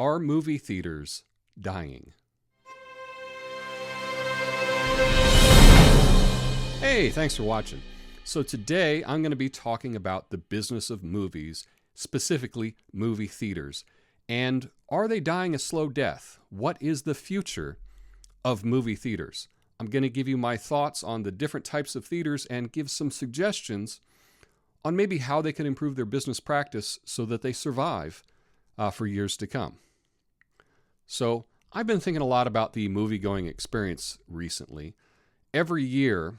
Are movie theaters dying? Hey, thanks for watching. So today I'm going to be talking about the business of movies, specifically movie theaters. And are they dying a slow death? What is the future of movie theaters? I'm going to give you my thoughts on the different types of theaters and give some suggestions on maybe how they can improve their business practice so that they survive for years to come. So I've been thinking a lot about the movie-going experience recently. Every year,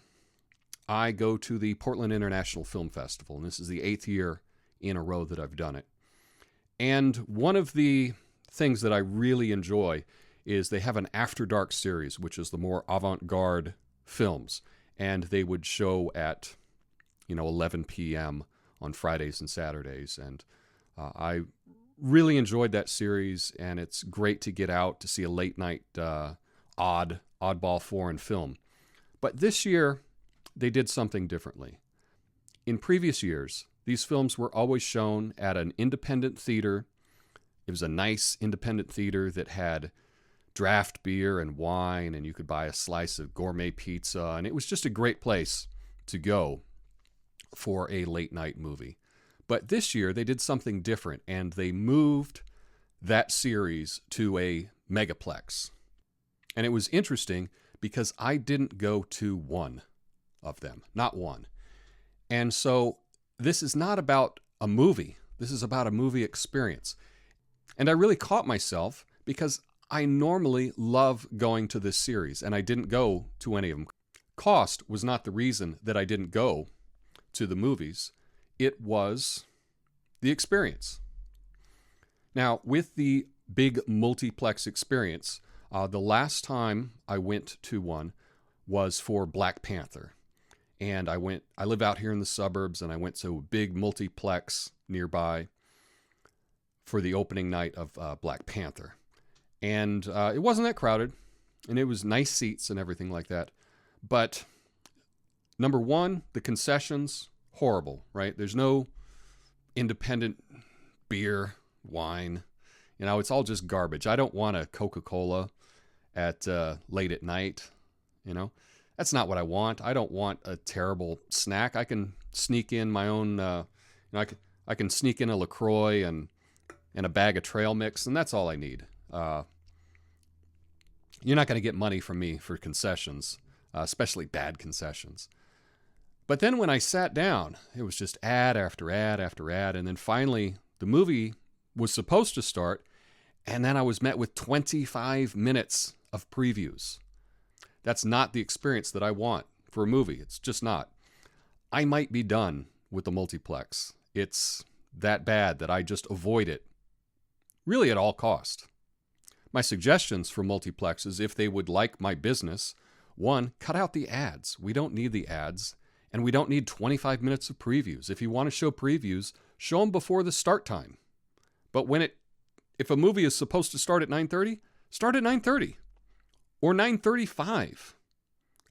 I go to the Portland International Film Festival, and this is the 8th year in a row that I've done it. And one of the things that I really enjoy is they have an After Dark series, which is the more avant-garde films, and they would show at 11 p.m. on Fridays and Saturdays, and I really enjoyed that series, and it's great to get out to see a late night oddball foreign film. But this year, they did something differently. In previous years, these films were always shown at an independent theater. It was a nice independent theater that had draft beer and wine, and you could buy a slice of gourmet pizza, and it was just a great place to go for a late night movie. But this year, they did something different, and they moved that series to a megaplex. And it was interesting because I didn't go to one of them, not one. And so this is not about a movie. This is about a movie experience. And I really caught myself because I normally love going to this series, and I didn't go to any of them. Cost was not the reason that I didn't go to the movies. It was the experience. Now, with the big multiplex experience, the last time I went to one was for Black Panther. And I live out here in the suburbs, and I went to a big multiplex nearby for the opening night of Black Panther. And it wasn't that crowded, and it was nice seats and everything like that. But number one, the concessions, horrible, right? There's no independent beer, wine. It's all just garbage. I don't want a Coca-Cola at late at night. That's not what I want. I don't want a terrible snack. I can sneak in my own. I can sneak in a LaCroix and a bag of trail mix, and that's all I need. You're not going to get money from me for concessions, especially bad concessions. But then when I sat down, it was just ad after ad after ad. And then finally, the movie was supposed to start. And then I was met with 25 minutes of previews. That's not the experience that I want for a movie. It's just not. I might be done with the multiplex. It's that bad that I just avoid it, really at all cost. My suggestions for multiplexes, if they would like my business, one, cut out the ads. We don't need the ads. And we don't need 25 minutes of previews. If you want to show previews, show them before the start time. But if a movie is supposed to start at 9:30, start at 9:30 or 9:35.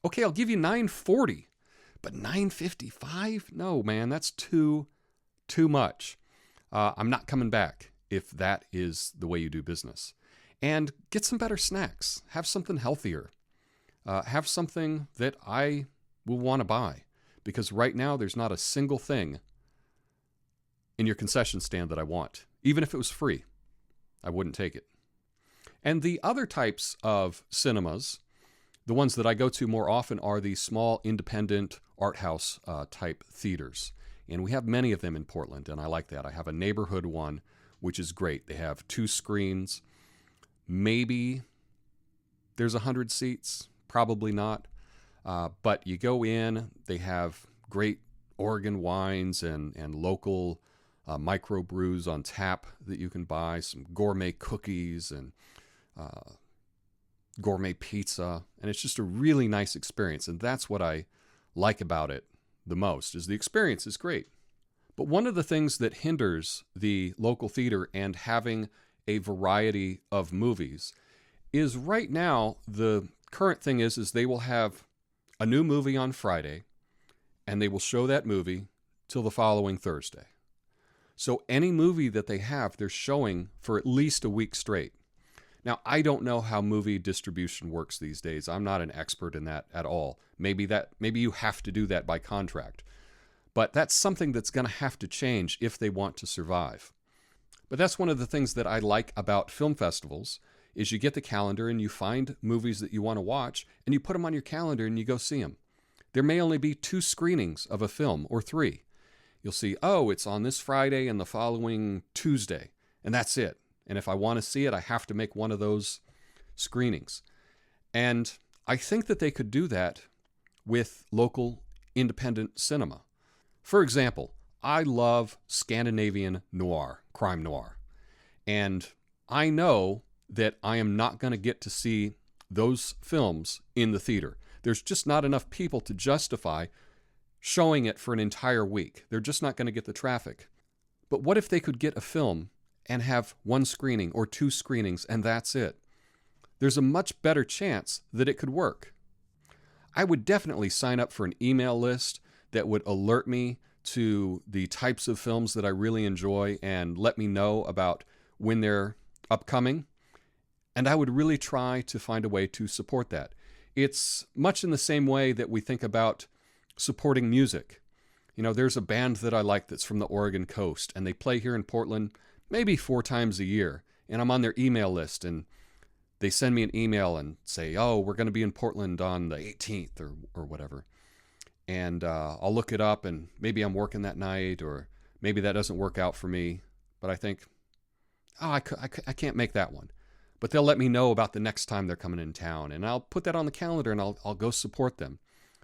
Okay, I'll give you 9:40, but 9:55? No, man, that's too much. I'm not coming back if that is the way you do business. And get some better snacks. Have something healthier. Have something that I will want to buy. Because right now, there's not a single thing in your concession stand that I want. Even if it was free, I wouldn't take it. And the other types of cinemas, the ones that I go to more often, are the small independent art house type theaters. And we have many of them in Portland, and I like that. I have a neighborhood one, which is great. They have 2 screens. Maybe there's 100 seats. Probably not. But you go in, they have great Oregon wines and local microbrews on tap that you can buy, some gourmet cookies and gourmet pizza. And it's just a really nice experience. And that's what I like about it the most, is the experience is great. But one of the things that hinders the local theater and having a variety of movies is right now, the current thing is they will have a new movie on Friday, and they will show that movie till the following Thursday. So any movie that they have, they're showing for at least a week straight. Now, I don't know how movie distribution works these days. I'm not an expert in that at all. Maybe you have to do that by contract. But that's something that's going to have to change if they want to survive. But that's one of the things that I like about film festivals is you get the calendar and you find movies that you want to watch and you put them on your calendar and you go see them. There may only be 2 screenings of a film or 3. You'll see, oh, it's on this Friday and the following Tuesday, and that's it. And if I want to see it, I have to make one of those screenings. And I think that they could do that with local independent cinema. For example, I love Scandinavian noir, crime noir. And I know that I am not going to get to see those films in the theater. There's just not enough people to justify showing it for an entire week. They're just not going to get the traffic. But what if they could get a film and have 1 screening or 2 screenings and that's it? There's a much better chance that it could work. I would definitely sign up for an email list that would alert me to the types of films that I really enjoy and let me know about when they're upcoming. And I would really try to find a way to support that. It's much in the same way that we think about supporting music. You know, there's a band that I like that's from the Oregon coast, and they play here in Portland maybe 4 times a year. And I'm on their email list, and they send me an email and say, oh, we're going to be in Portland on the 18th or whatever. And I'll look it up, and maybe I'm working that night, or maybe that doesn't work out for me. But I think, oh, I can't make that one. But they'll let me know about the next time they're coming in town, and I'll put that on the calendar, and I'll go support them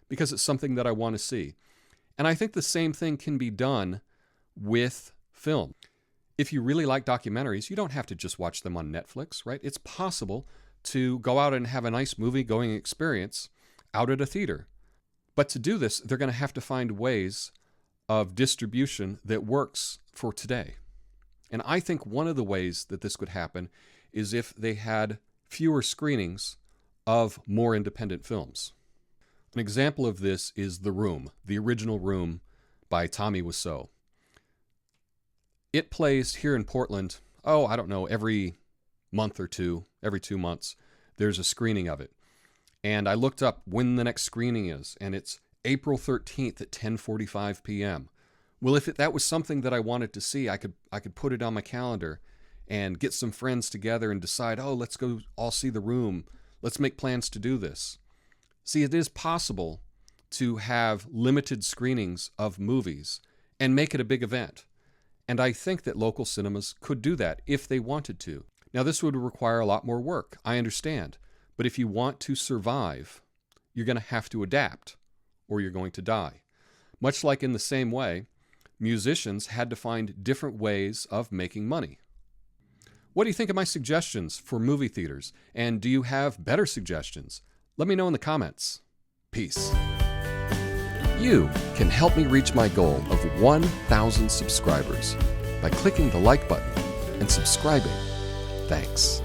because it's something that I want to see. And I think the same thing can be done with film. If you really like documentaries, you don't have to just watch them on Netflix, right? It's possible to go out and have a nice movie-going experience out at a theater. But to do this, they're going to have to find ways of distribution that works for today. And I think one of the ways that this could happen is if they had fewer screenings of more independent films. An example of this is The Room, the original Room by Tommy Wiseau. It plays here in Portland, I don't know, every month or two, every 2 months, there's a screening of it. And I looked up when the next screening is, and it's April 13th at 10:45 p.m. Well, if that was something that I wanted to see, I could put it on my calendar and get some friends together and decide, let's go all see The Room. Let's make plans to do this. See, it is possible to have limited screenings of movies and make it a big event. And I think that local cinemas could do that if they wanted to. Now, this would require a lot more work, I understand. But if you want to survive, you're going to have to adapt, or you're going to die. Much like in the same way, musicians had to find different ways of making money. What do you think of my suggestions for movie theaters? And do you have better suggestions? Let me know in the comments. Peace. You can help me reach my goal of 1,000 subscribers by clicking the like button and subscribing. Thanks.